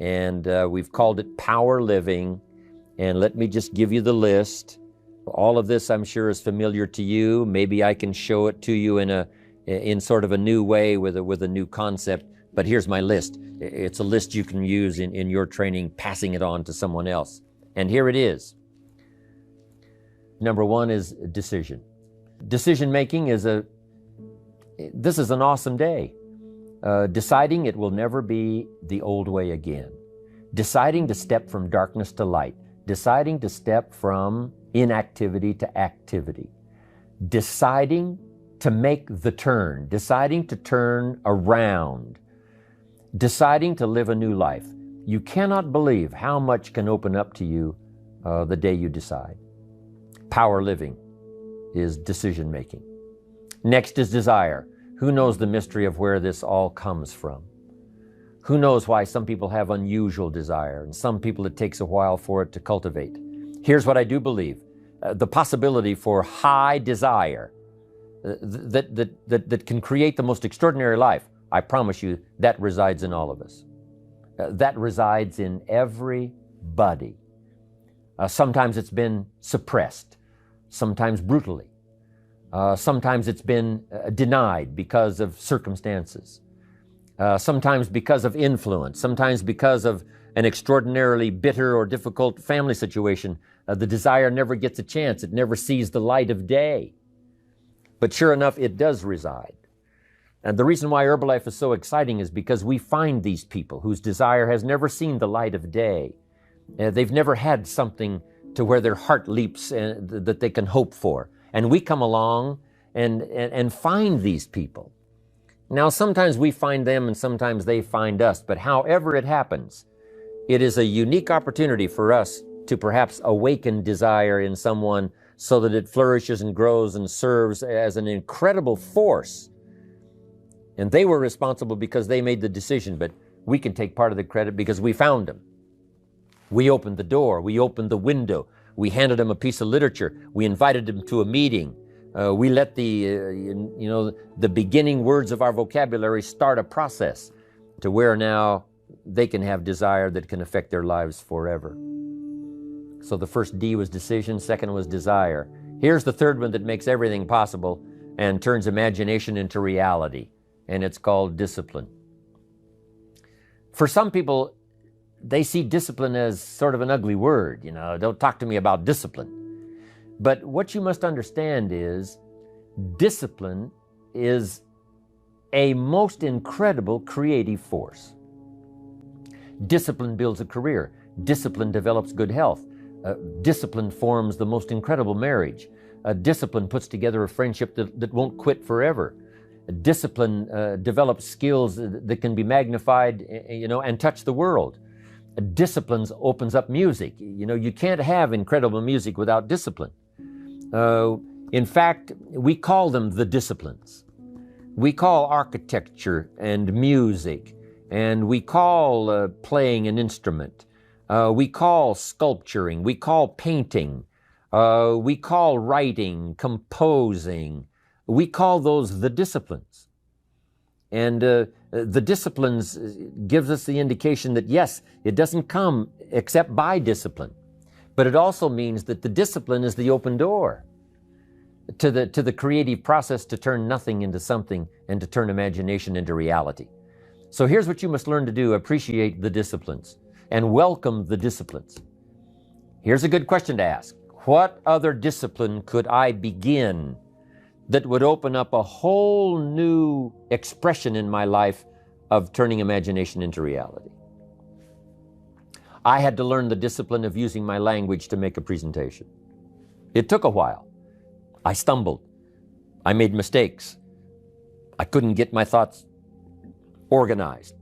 and we've called it Power Living. And let me just give you the list. All of this, I'm sure, is familiar to you. Maybe I can show it to you in sort of a new way with a new concept. But here's my list. It's a list you can use in your training, passing it on to someone else. And here it is. Number one is decision. Decision making this is an awesome day. Deciding it will never be the old way again. Deciding to step from darkness to light. Deciding to step from inactivity to activity. Deciding to make the turn. Deciding to turn around. Deciding to live a new life. You cannot believe how much can open up to you the day you decide. Power living is decision making. Next is desire. Who knows the mystery of where this all comes from? Who knows why some people have unusual desire and some people it takes a while for it to cultivate? Here's what I do believe. The possibility for high desire that can create the most extraordinary life, I promise you, that resides in all of us. That resides in everybody. Sometimes it's been suppressed, sometimes brutally. Sometimes it's been denied because of circumstances. Sometimes because of influence, sometimes because of an extraordinarily bitter or difficult family situation. The desire never gets a chance. It never sees the light of day. But sure enough, it does reside. And the reason why Herbalife is so exciting is because we find these people whose desire has never seen the light of day. They've never had something to where their heart leaps that they can hope for. And we come along and find these people. Now, sometimes we find them and sometimes they find us, but however it happens, it is a unique opportunity for us to perhaps awaken desire in someone so that it flourishes and grows and serves as an incredible force. And they were responsible because they made the decision, but we can take part of the credit because we found them. We opened the door, we opened the window, we handed them a piece of literature, we invited them to a meeting. We let the beginning words of our vocabulary start a process to where now they can have desire that can affect their lives forever. So the first D was decision, second was desire. Here's the third one that makes everything possible and turns imagination into reality, and it's called discipline. For some people, they see discipline as sort of an ugly word. Don't talk to me about discipline. But what you must understand is discipline is a most incredible creative force. Discipline builds a career. Discipline develops good health. Discipline forms the most incredible marriage. Discipline puts together a friendship that won't quit forever. Discipline develops skills that can be magnified, and touch the world. Discipline opens up music. You can't have incredible music without discipline. In fact, we call them the disciplines. We call architecture and music, and we call playing an instrument. We call sculpturing. We call painting. We call writing, composing. We call those the disciplines. And the disciplines gives us the indication that, yes, it doesn't come except by discipline. But it also means that the discipline is the open door to the creative process to turn nothing into something and to turn imagination into reality. So here's what you must learn to do. Appreciate the disciplines and welcome the disciplines. Here's a good question to ask. What other discipline could I begin that would open up a whole new expression in my life of turning imagination into reality? I had to learn the discipline of using my language to make a presentation. It took a while. I stumbled. I made mistakes. I couldn't get my thoughts organized.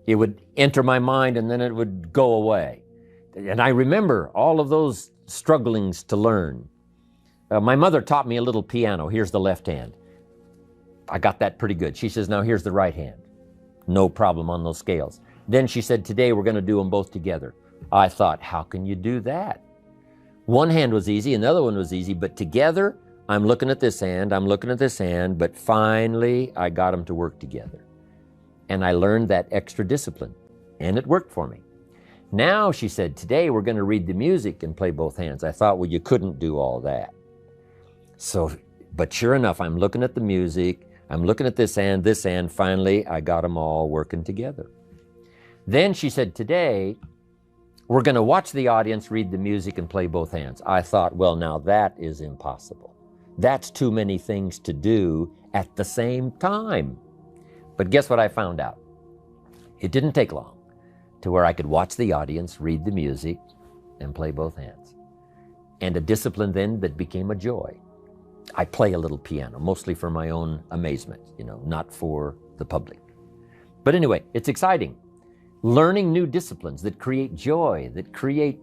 It would enter my mind and then it would go away. And I remember all of those strugglings to learn. My mother taught me a little piano. Here's the left hand. I got that pretty good. She says, now here's the right hand. No problem on those scales. Then she said, today we're going to do them both together. I thought, how can you do that? One hand was easy, another one was easy, but together, I'm looking at this hand, I'm looking at this hand, but finally I got them to work together. And I learned that extra discipline. And it worked for me. Now, she said, today we're going to read the music and play both hands. I thought, well, you couldn't do all that. So, but sure enough, I'm looking at the music, I'm looking at this hand, finally I got them all working together. Then she said, today we're going to watch the audience read the music and play both hands. I thought, well, now that is impossible. That's too many things to do at the same time. But guess what I found out? It didn't take long to where I could watch the audience read the music and play both hands. And a discipline then that became a joy. I play a little piano, mostly for my own amazement, not for the public. But anyway, it's exciting. Learning new disciplines that create joy, that create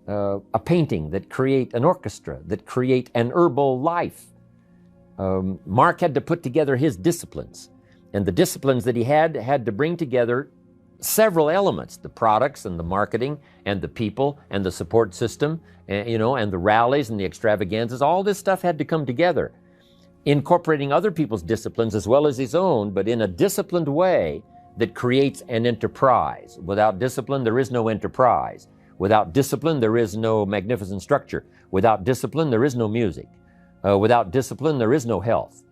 a painting, that create an orchestra, that create an herbal life. Mark had to put together his disciplines. And the disciplines that he had to bring together several elements, the products and the marketing and the people and the support system, and the rallies and the extravaganzas. All this stuff had to come together, incorporating other people's disciplines as well as his own, but in a disciplined way that creates an enterprise. Without discipline, there is no enterprise. Without discipline, there is no magnificent structure. Without discipline, there is no music. Without discipline, there is no health.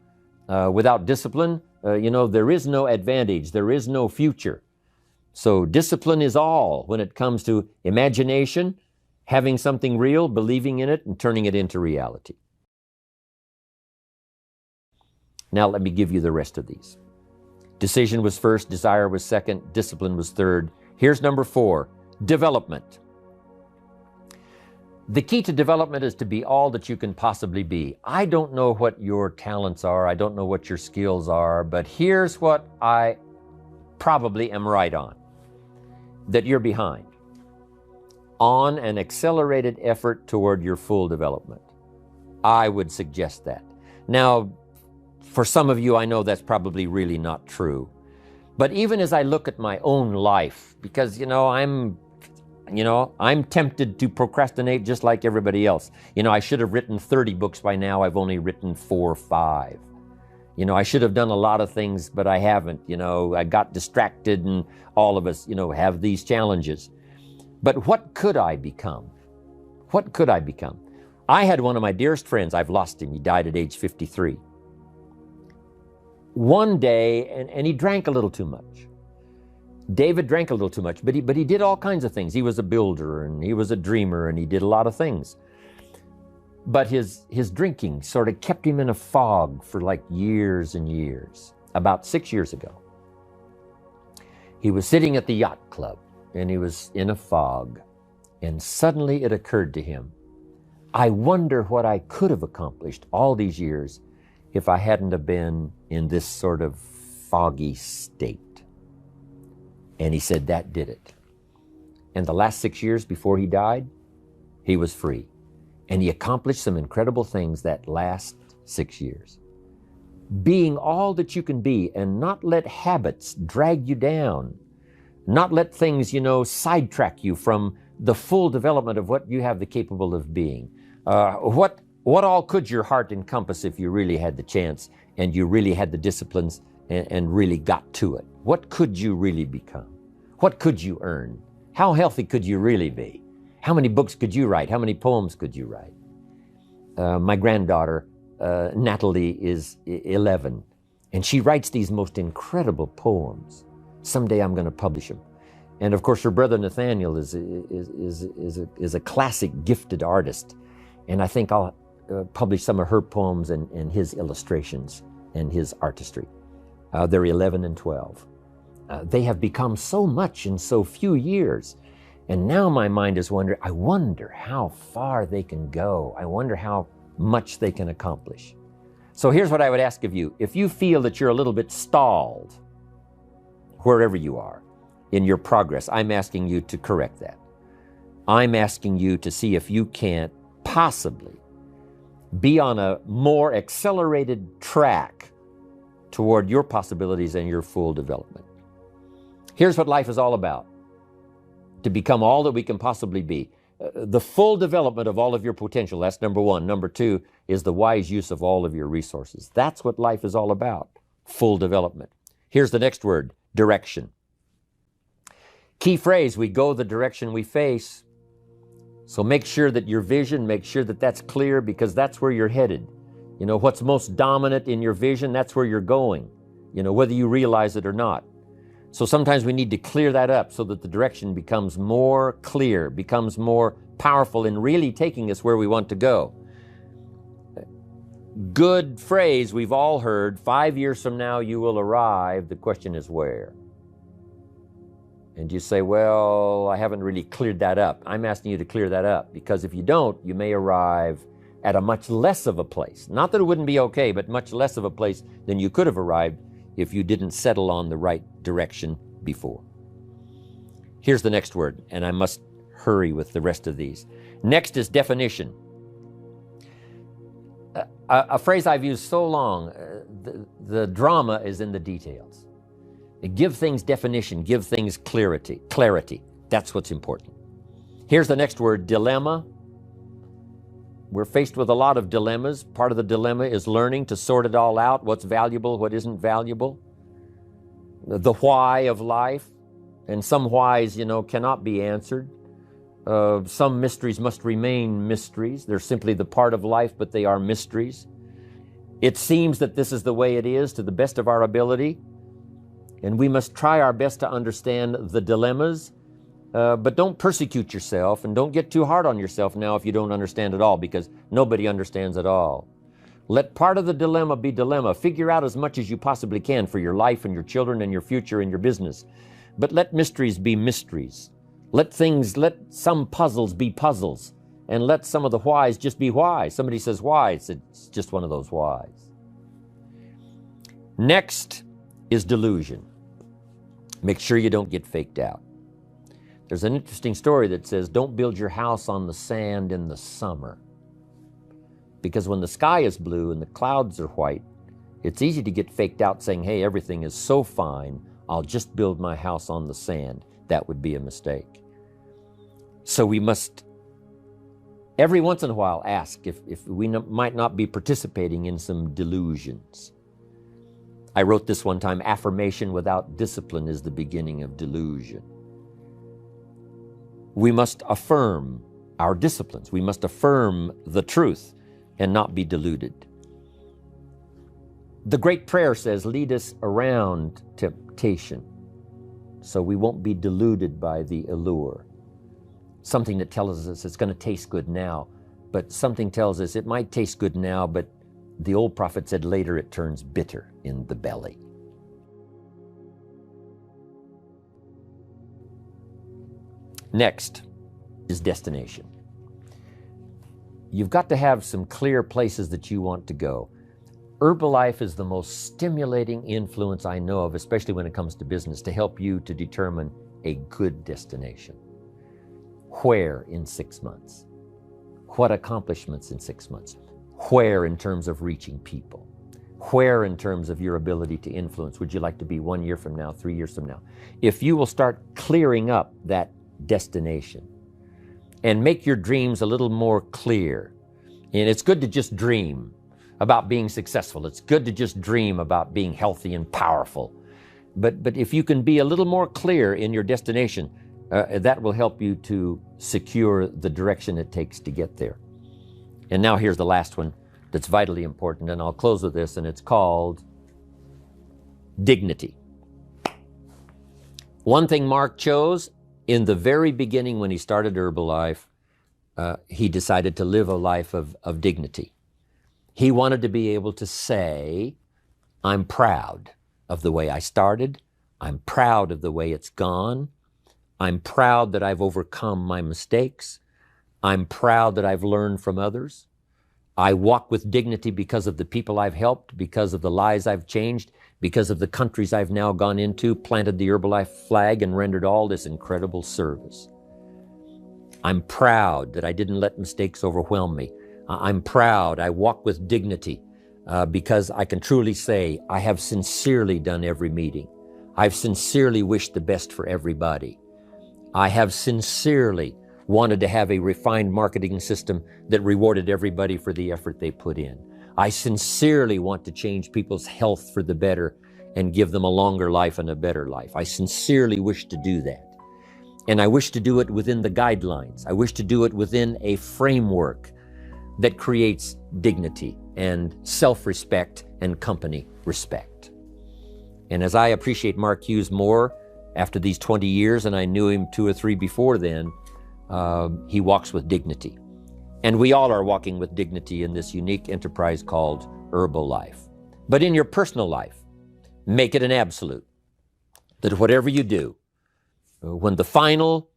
Without discipline, there is no advantage. There is no future. So discipline is all when it comes to imagination, having something real, believing in it, and turning it into reality. Now let me give you the rest of these. Decision was first, desire was second, discipline was third. Here's number 4, development. The key to development is to be all that you can possibly be. I don't know what your talents are, I don't know what your skills are, but here's what I probably am right on. That you're behind on an accelerated effort toward your full development. I would suggest that. Now, for some of you, I know that's probably really not true. But even as I look at my own life, because, I'm tempted to procrastinate just like everybody else. I should have written 30 books by now. I've only written 4 or 5. I should have done a lot of things, but I haven't. I got distracted, and all of us, have these challenges. But what could I become? What could I become? I had one of my dearest friends. I've lost him. He died at age 53. One day, and he drank a little too much. David drank a little too much, but he did all kinds of things. He was a builder, and he was a dreamer, and he did a lot of things. But his drinking sort of kept him in a fog for like years and years. About 6 years ago, he was sitting at the yacht club, and he was in a fog, and suddenly it occurred to him, I wonder what I could have accomplished all these years if I hadn't have been in this sort of foggy state. And he said that did it. And the last 6 years before he died, he was free. And he accomplished some incredible things that last 6 years. Being all that you can be and not let habits drag you down. Not let things, sidetrack you from the full development of what you have the capable of being. What all could your heart encompass if you really had the chance and you really had the disciplines and really got to it? What could you really become? What could you earn? How healthy could you really be? How many books could you write? How many poems could you write? My granddaughter, Natalie, is 11, and she writes these most incredible poems. Someday I'm going to publish them. And of course, her brother Nathaniel is a classic gifted artist, and I think I'll publish some of her poems and his illustrations and his artistry. They're 11 and 12. They have become so much in so few years. And now my mind is wondering, I wonder how far they can go. I wonder how much they can accomplish. So here's what I would ask of you. If you feel that you're a little bit stalled, wherever you are in your progress, I'm asking you to correct that. I'm asking you to see if you can't possibly be on a more accelerated track toward your possibilities and your full development. Here's what life is all about. To become all that we can possibly be. The full development of all of your potential, that's number 1. Number 2 is the wise use of all of your resources. That's what life is all about, full development. Here's the next word, direction. Key phrase, we go the direction we face. So make sure that your vision, make sure that that's clear, because that's where you're headed. You know, what's most dominant in your vision, that's where you're going, you know, whether you realize it or not. So sometimes we need to clear that up so that the direction becomes more clear, becomes more powerful in really taking us where we want to go. Good phrase we've all heard, 5 years from now you will arrive. The question is where? And you say, well, I haven't really cleared that up. I'm asking you to clear that up, because if you don't, you may arrive at a much less of a place. Not that it wouldn't be okay, but much less of a place than you could have arrived if you didn't settle on the right direction before. Here's the next word, and I must hurry with the rest of these. Next is definition. A phrase I've used so long, the drama is in the details. Give things definition, give things clarity. That's what's important. Here's the next word, dilemma. We're faced with a lot of dilemmas. Part of the dilemma is learning to sort it all out, what's valuable, what isn't valuable. The why of life, and some whys, you know, cannot be answered. Some mysteries must remain mysteries. They're simply the part of life, but they are mysteries. It seems that this is the way it is to the best of our ability, and we must try our best to understand the dilemmas, but don't persecute yourself and don't get too hard on yourself now if you don't understand it all, because nobody understands it all. Let part of the dilemma be dilemma. Figure out as much as you possibly can for your life and your children and your future and your business, but let mysteries be mysteries. Let some puzzles be puzzles, and let some of the whys just be why. Somebody says why, it's just one of those whys. Next is delusion. Make sure you don't get faked out. There's an interesting story that says, don't build your house on the sand in the summer. Because when the sky is blue and the clouds are white, it's easy to get faked out saying, hey, everything is so fine, I'll just build my house on the sand. That would be a mistake. So we must, every once in a while, ask if we might not be participating in some delusions. I wrote this one time, affirmation without discipline is the beginning of delusion. We must affirm our disciplines. We must affirm the truth and not be deluded. The great prayer says, lead us around temptation so we won't be deluded by the allure. Something that tells us it's going to taste good now, but something tells us it might taste good now, but the old prophet said later it turns bitter in the belly. Next is destination. You've got to have some clear places that you want to go. Herbalife is the most stimulating influence I know of, especially when it comes to business, to help you to determine a good destination. Where in 6 months? What accomplishments in 6 months? Where in terms of reaching people? Where in terms of your ability to influence? Would you like to be 1 year from now, 3 years from now? If you will start clearing up that destination and make your dreams a little more clear, and it's good to just dream about being successful. It's good to just dream about being healthy and powerful. But if you can be a little more clear in your destination, that will help you to secure the direction it takes to get there. And now here's the last one that's vitally important, and I'll close with this, and it's called dignity. One thing Mark chose in the very beginning when he started Herbalife, he decided to live a life of dignity. He wanted to be able to say, I'm proud of the way I started. I'm proud of the way it's gone. I'm proud that I've overcome my mistakes. I'm proud that I've learned from others. I walk with dignity because of the people I've helped, because of the lives I've changed, because of the countries I've now gone into, planted the Herbalife flag, and rendered all this incredible service. I'm proud that I didn't let mistakes overwhelm me. I'm proud I walk with dignity because I can truly say I have sincerely done every meeting. I've sincerely wished the best for everybody. I have sincerely wanted to have a refined marketing system that rewarded everybody for the effort they put in. I sincerely want to change people's health for the better and give them a longer life and a better life. I sincerely wish to do that. And I wish to do it within the guidelines. I wish to do it within a framework that creates dignity and self-respect and company respect. And as I appreciate Mark Hughes more after these 20 years, and I knew him 2 or 3 before then, he walks with dignity. And we all are walking with dignity in this unique enterprise called Herbalife. But in your personal life, make it an absolute that whatever you do, when the final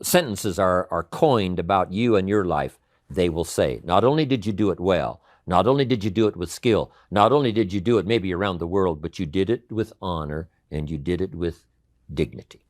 sentences are coined about you and your life, they will say, not only did you do it well, not only did you do it with skill, not only did you do it maybe around the world, but you did it with honor and you did it with dignity.